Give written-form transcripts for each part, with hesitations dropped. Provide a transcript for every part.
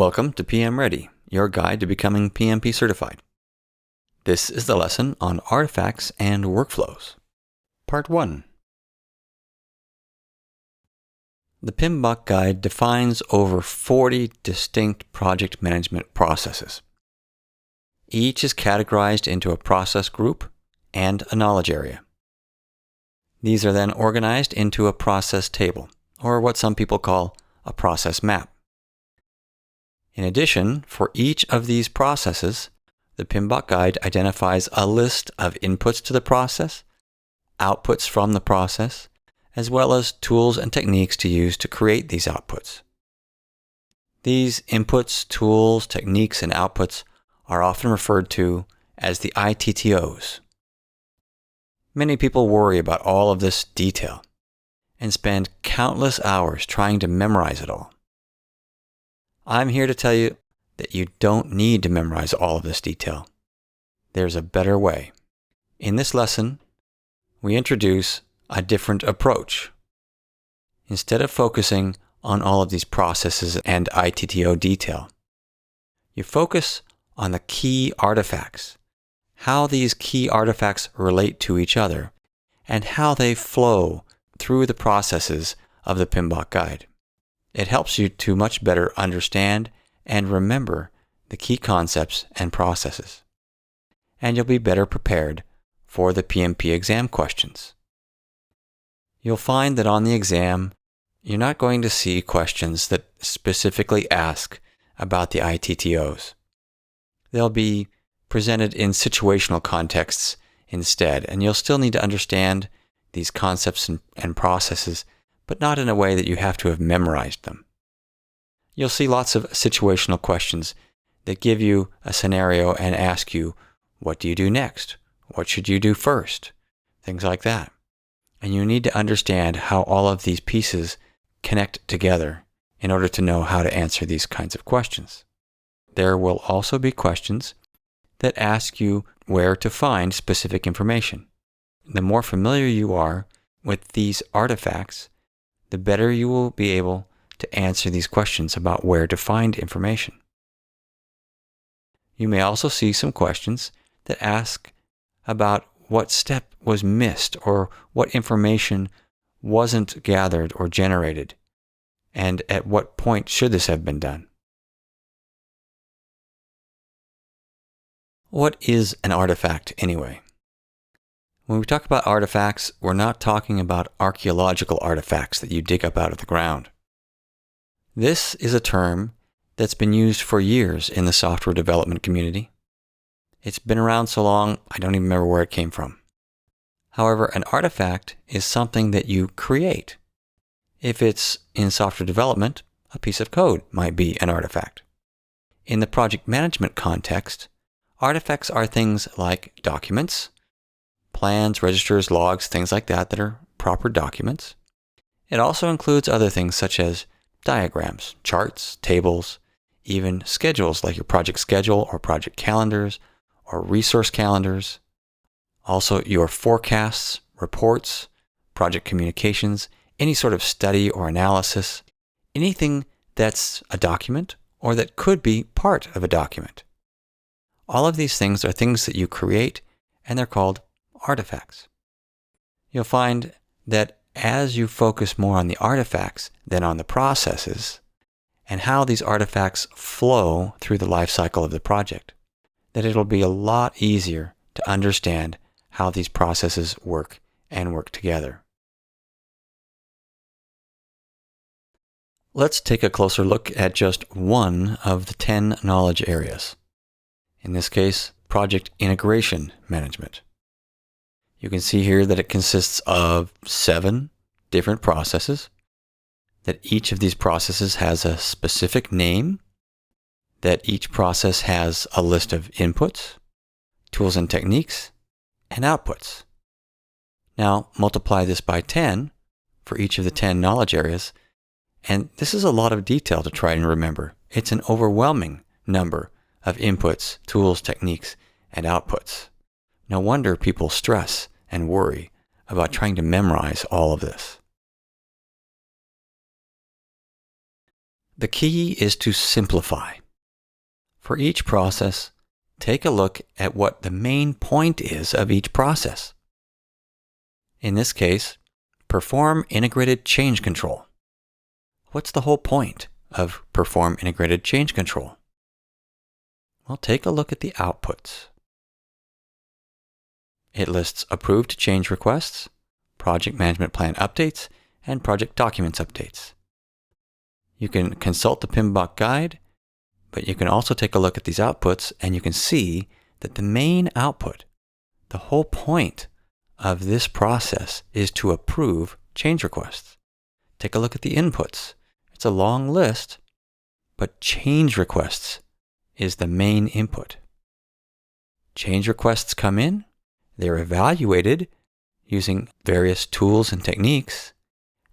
Welcome to PM Ready, your guide to becoming PMP certified. This is the lesson on artifacts and workflows. Part 1. The PMBOK guide defines over 40 distinct project management processes. Each is categorized into a process group and a knowledge area. These are then organized into a process table, or what some people call a process map. In addition, for each of these processes, the PMBOK guide identifies a list of inputs to the process, outputs from the process, as well as tools and techniques to use to create these outputs. These inputs, tools, techniques, and outputs are often referred to as the ITTOs. Many people worry about all of this detail and spend countless hours trying to memorize it all. I'm here to tell you that you don't need to memorize all of this detail. There's a better way. In this lesson, we introduce a different approach. Instead of focusing on all of these processes and ITTO detail, you focus on the key artifacts, how these key artifacts relate to each other, and how they flow through the processes of the PMBOK guide. It helps you to much better understand and remember the key concepts and processes. And you'll be better prepared for the PMP exam questions. You'll find that on the exam, you're not going to see questions that specifically ask about the ITTOs. They'll be presented in situational contexts instead, and you'll still need to understand these concepts and processes, but not in a way that you have to have memorized them. You'll see lots of situational questions that give you a scenario and ask you, what do you do next? What should you do first? Things like that. And you need to understand how all of these pieces connect together in order to know how to answer these kinds of questions. There will also be questions that ask you where to find specific information. The more familiar you are with these artifacts, the better you will be able to answer these questions about where to find information. You may also see some questions that ask about what step was missed or what information wasn't gathered or generated, and at what point should this have been done. What is an artifact anyway? When we talk about artifacts, we're not talking about archaeological artifacts that you dig up out of the ground. This is a term that's been used for years in the software development community. It's been around so long, I don't even remember where it came from. However, an artifact is something that you create. If it's in software development, a piece of code might be an artifact. In the project management context, artifacts are things like documents, plans, registers, logs, things like that are proper documents. It also includes other things such as diagrams, charts, tables, even schedules like your project schedule or project calendars or resource calendars. Also your forecasts, reports, project communications, any sort of study or analysis, anything that's a document or that could be part of a document. All of these things are things that you create, and they're called artifacts. You'll find that as you focus more on the artifacts than on the processes and how these artifacts flow through the life cycle of the project, that it'll be a lot easier to understand how these processes work and work together. Let's take a closer look at just one of the 10 knowledge areas. In this case, project integration management. You can see here that it consists of 7 different processes, that each of these processes has a specific name, that each process has a list of inputs, tools and techniques, and outputs. Now, multiply this by 10 for each of the 10 knowledge areas, and this is a lot of detail to try and remember. It's an overwhelming number of inputs, tools, techniques, and outputs. No wonder people stress and worry about trying to memorize all of this. The key is to simplify. For each process, take a look at what the main point is of each process. In this case, perform integrated change control. What's the whole point of perform integrated change control? Well, take a look at the outputs. It lists approved change requests, project management plan updates, and project documents updates. You can consult the PMBOK guide, but you can also take a look at these outputs and you can see that the main output, the whole point of this process is to approve change requests. Take a look at the inputs. It's a long list, but change requests is the main input. Change requests come in, they're evaluated using various tools and techniques,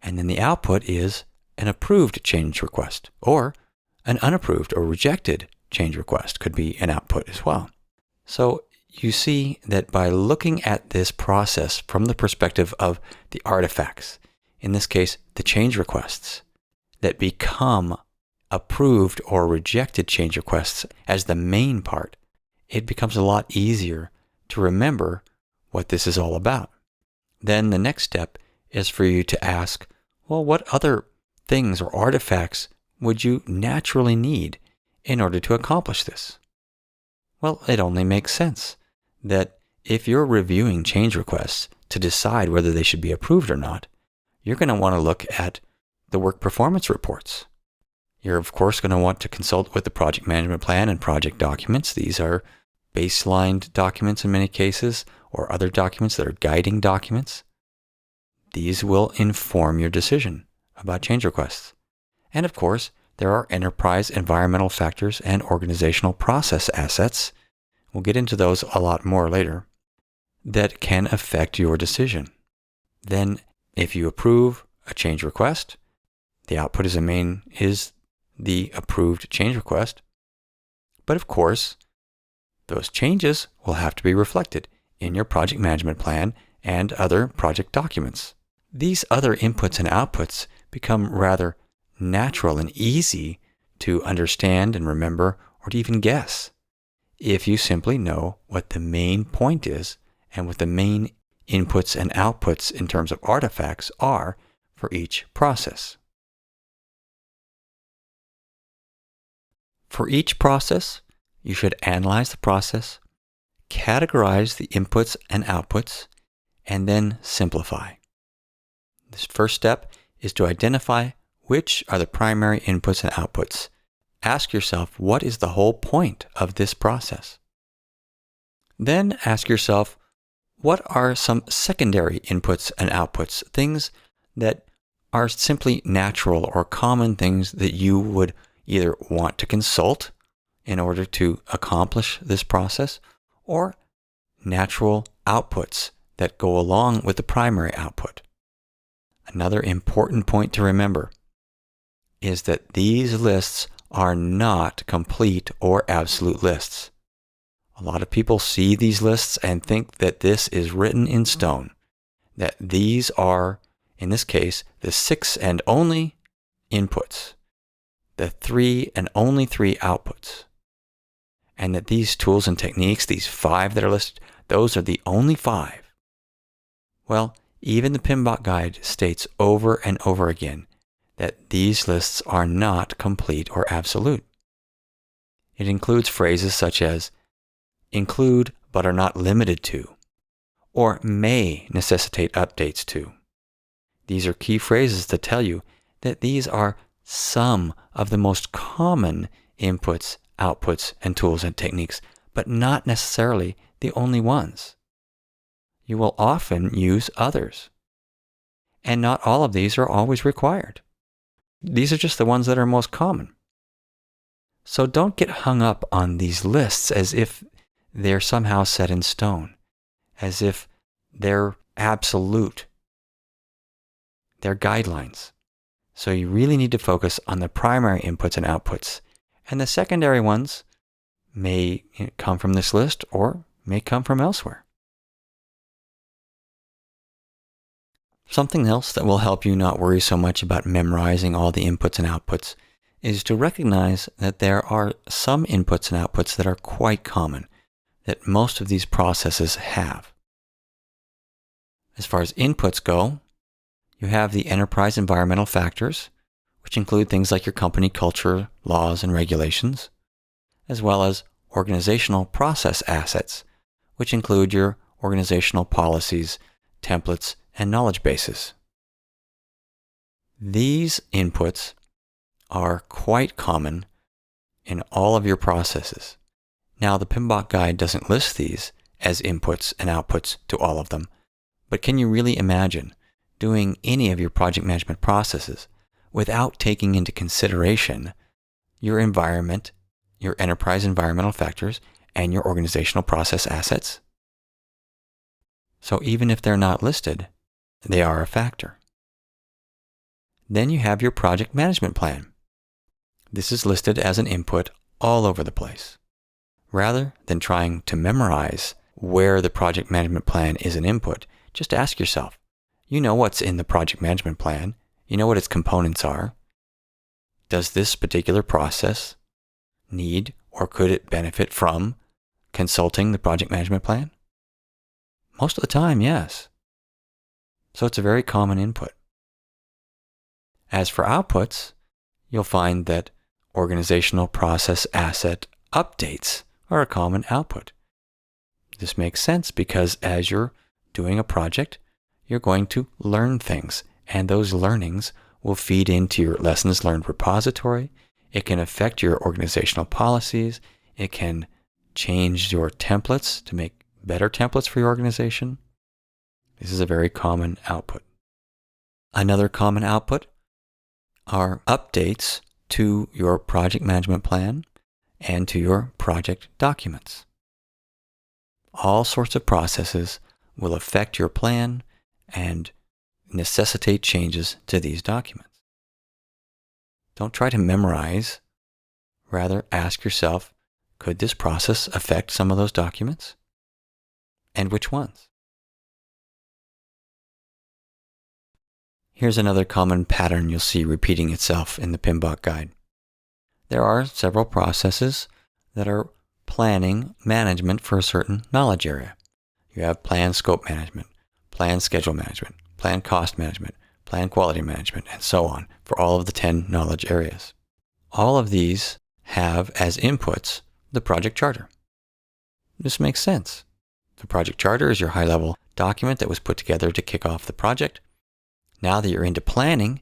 and then the output is an approved change request, or an unapproved or rejected change request could be an output as well. So you see that by looking at this process from the perspective of the artifacts, in this case, the change requests that become approved or rejected change requests as the main part, it becomes a lot easier to remember what this is all about. Then the next step is for you to ask, well, what other things or artifacts would you naturally need in order to accomplish this? Well, it only makes sense that if you're reviewing change requests to decide whether they should be approved or not, you're going to want to look at the work performance reports. You're, of course, going to want to consult with the project management plan and project documents. These are baselined documents in many cases, or other documents that are guiding documents. These will inform your decision about change requests. And of course, there are enterprise environmental factors and organizational process assets. We'll get into those a lot more later, that can affect your decision. Then, if you approve a change request, the output is the approved change request. But of course, those changes will have to be reflected in your project management plan and other project documents. These other inputs and outputs become rather natural and easy to understand and remember, or to even guess, if you simply know what the main point is and what the main inputs and outputs in terms of artifacts are for each process. For each process, you should analyze the process, categorize the inputs and outputs, and then simplify. This first step is to identify which are the primary inputs and outputs. Ask yourself, what is the whole point of this process? Then ask yourself, what are some secondary inputs and outputs, things that are simply natural or common things that you would either want to consult in order to accomplish this process, or natural outputs that go along with the primary output. Another important point to remember is that these lists are not complete or absolute lists. A lot of people see these lists and think that this is written in stone, that these are, in this case, the 6 and only inputs, the 3 and only 3 outputs, and that these tools and techniques, these 5 that are listed, those are the only 5. Well, even the PMBOK guide states over and over again that these lists are not complete or absolute. It includes phrases such as include but are not limited to, or may necessitate updates to. These are key phrases that tell you that these are some of the most common inputs, outputs, and tools and techniques, but not necessarily the only ones. You will often use others. And not all of these are always required. These are just the ones that are most common. So don't get hung up on these lists as if they're somehow set in stone, as if they're absolute. They're guidelines. So you really need to focus on the primary inputs and outputs. And the secondary ones may come from this list or may come from elsewhere. Something else that will help you not worry so much about memorizing all the inputs and outputs is to recognize that there are some inputs and outputs that are quite common, that most of these processes have. As far as inputs go, you have the enterprise environmental factors, which include things like your company culture, laws, and regulations, as well as organizational process assets, which include your organizational policies, templates, and knowledge bases. These inputs are quite common in all of your processes. Now, the PMBOK guide doesn't list these as inputs and outputs to all of them, but can you really imagine doing any of your project management processes without taking into consideration your environment, your enterprise environmental factors, and your organizational process assets? So even if they're not listed, they are a factor. Then you have your project management plan. This is listed as an input all over the place. Rather than trying to memorize where the project management plan is an input, just ask yourself, you know what's in the project management plan, you know what its components are. Does this particular process need or could it benefit from consulting the project management plan? Most of the time, yes. So it's a very common input. As for outputs, you'll find that organizational process asset updates are a common output. This makes sense because as you're doing a project, you're going to learn things, and those learnings will feed into your lessons learned repository. It can affect your organizational policies. It can change your templates to make better templates for your organization. This is a very common output. Another common output are updates to your project management plan and to your project documents. All sorts of processes will affect your plan and necessitate changes to these documents. Don't try to memorize. Rather, ask yourself, could this process affect some of those documents? And which ones? Here's another common pattern you'll see repeating itself in the PMBOK guide. There are several processes that are planning management for a certain knowledge area. You have plan scope management, plan schedule management, plan cost management, plan quality management, and so on for all of the 10 knowledge areas. All of these have as inputs the project charter. This makes sense. The project charter is your high-level document that was put together to kick off the project. Now that you're into planning,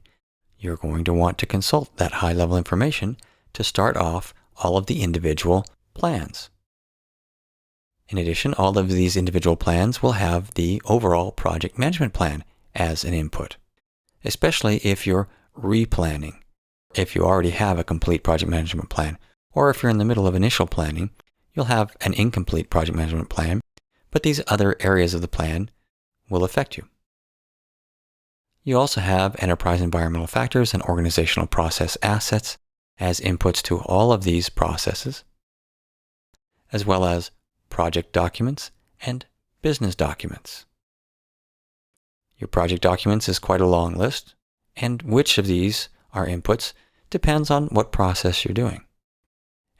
you're going to want to consult that high-level information to start off all of the individual plans. In addition, all of these individual plans will have the overall project management plan as an input, especially if you're replanning. If you already have a complete project management plan, or if you're in the middle of initial planning, you'll have an incomplete project management plan, but these other areas of the plan will affect you. You also have enterprise environmental factors and organizational process assets as inputs to all of these processes, as well as project documents and business documents. Your project documents is quite a long list, and which of these are inputs depends on what process you're doing.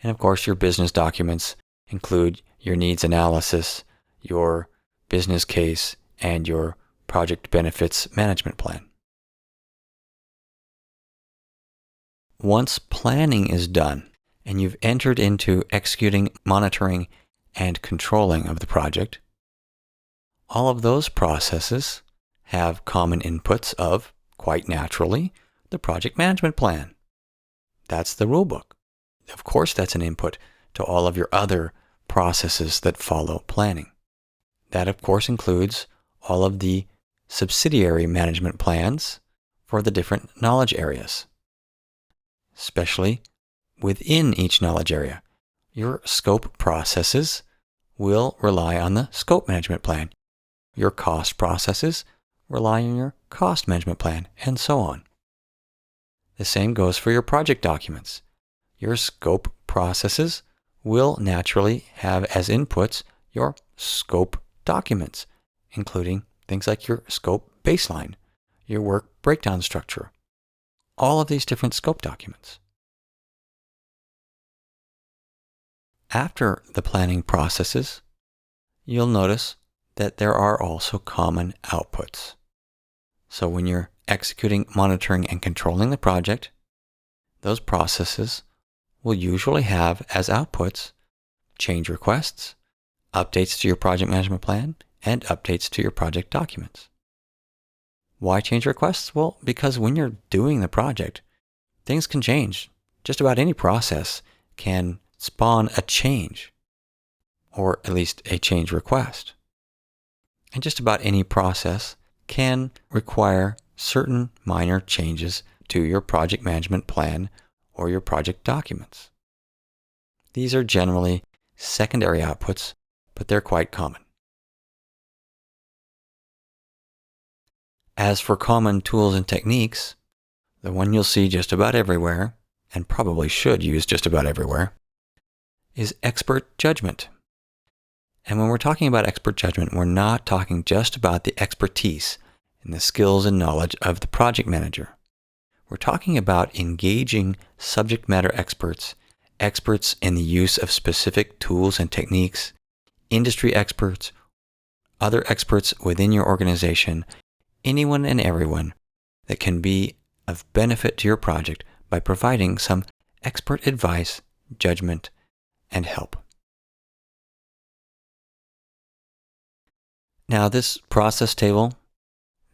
And of course, your business documents include your needs analysis, your business case, and your project benefits management plan. Once planning is done and you've entered into executing, monitoring, and controlling of the project, all of those processes have common inputs of, quite naturally, the project management plan. That's the rulebook. Of course, that's an input to all of your other processes that follow planning. That, of course, includes all of the subsidiary management plans for the different knowledge areas, especially within each knowledge area. Your scope processes will rely on the scope management plan. Your cost processes rely on your cost management plan, and so on. The same goes for your project documents. Your scope processes will naturally have as inputs your scope documents, including things like your scope baseline, your work breakdown structure, all of these different scope documents. After the planning processes, you'll notice that there are also common outputs. So when you're executing, monitoring, and controlling the project, those processes will usually have as outputs change requests, updates to your project management plan, and updates to your project documents. Why change requests? Well, because when you're doing the project, things can change. Just about any process can spawn a change, or at least a change request. And just about any process can require certain minor changes to your project management plan or your project documents. These are generally secondary outputs, but they're quite common. As for common tools and techniques, the one you'll see just about everywhere, and probably should use just about everywhere, is expert judgment. And when we're talking about expert judgment, we're not talking just about the expertise and the skills and knowledge of the project manager. We're talking about engaging subject matter experts, experts in the use of specific tools and techniques, industry experts, other experts within your organization, anyone and everyone that can be of benefit to your project by providing some expert advice, judgment, and help. Now, this process table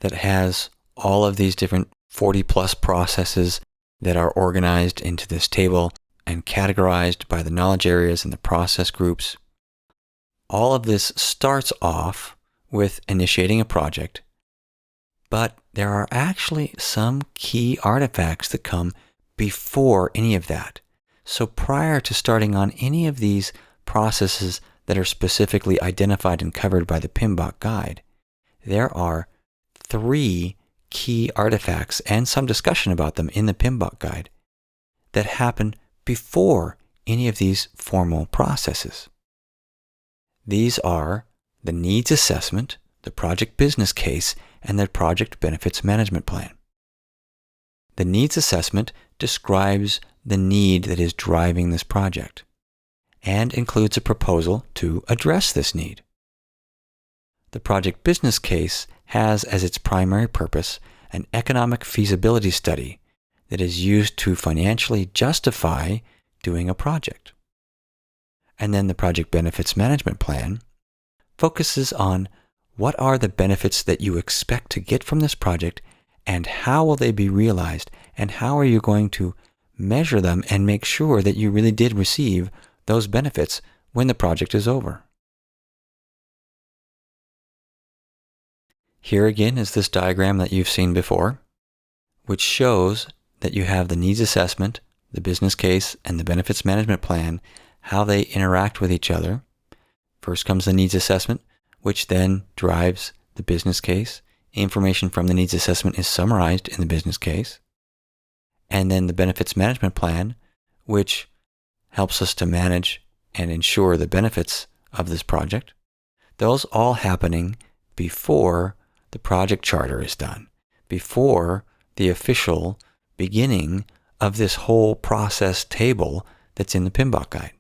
that has all of these different 40 plus processes that are organized into this table and categorized by the knowledge areas and the process groups, all of this starts off with initiating a project, but there are actually some key artifacts that come before any of that. So prior to starting on any of these processes that are specifically identified and covered by the PMBOK guide, there are 3 key artifacts and some discussion about them in the PMBOK guide that happen before any of these formal processes. These are the needs assessment, the project business case, and the project benefits management plan. The needs assessment describes the need that is driving this project and includes a proposal to address this need. The project business case has as its primary purpose an economic feasibility study that is used to financially justify doing a project. And then the project benefits management plan focuses on what are the benefits that you expect to get from this project and how will they be realized and how are you going to measure them and make sure that you really did receive those benefits when the project is over. Here again is this diagram that you've seen before, which shows that you have the needs assessment, the business case, and the benefits management plan, how they interact with each other. First comes the needs assessment, which then drives the business case. Information from the needs assessment is summarized in the business case. And then the benefits management plan, which helps us to manage and ensure the benefits of this project. Those all happening before the project charter is done, before the official beginning of this whole process table that's in the PMBOK guide.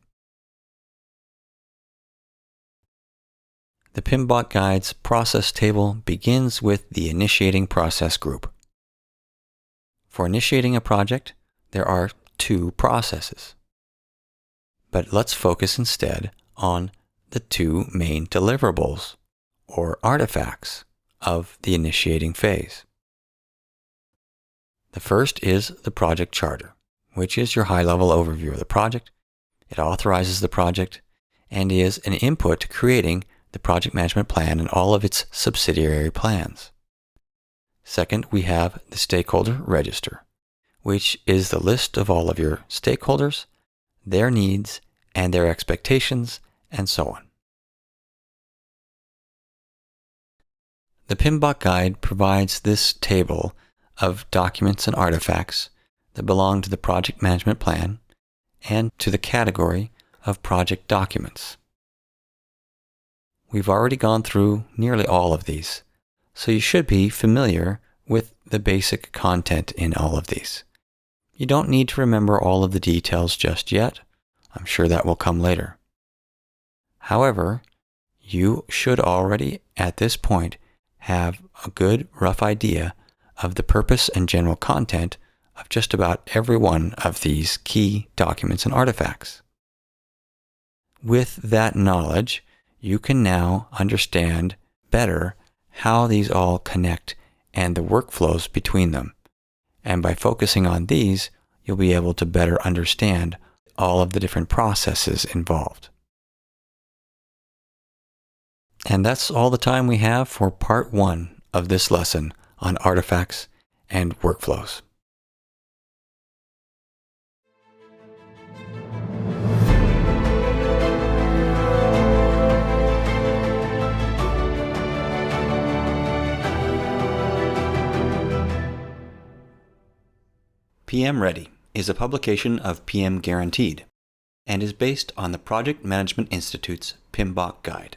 The PMBOK guide's process table begins with the initiating process group. For initiating a project, there are 2 processes. But let's focus instead on the 2 main deliverables, or artifacts, of the initiating phase. The first is the project charter, which is your high-level overview of the project. It authorizes the project and is an input to creating the project management plan and all of its subsidiary plans. Second, we have the stakeholder register, which is the list of all of your stakeholders, their needs, and their expectations, and so on. The PMBOK guide provides this table of documents and artifacts that belong to the project management plan and to the category of project documents. We've already gone through nearly all of these, so you should be familiar with the basic content in all of these. You don't need to remember all of the details just yet. I'm sure that will come later. However, you should already, at this point, have a good rough idea of the purpose and general content of just about every one of these key documents and artifacts. With that knowledge, you can now understand better how these all connect and the workflows between them. And by focusing on these, you'll be able to better understand all of the different processes involved. And that's all the time we have for part 1 of this lesson on artifacts and workflows. PM Ready is a publication of PM Guaranteed and is based on the Project Management Institute's PMBOK guide.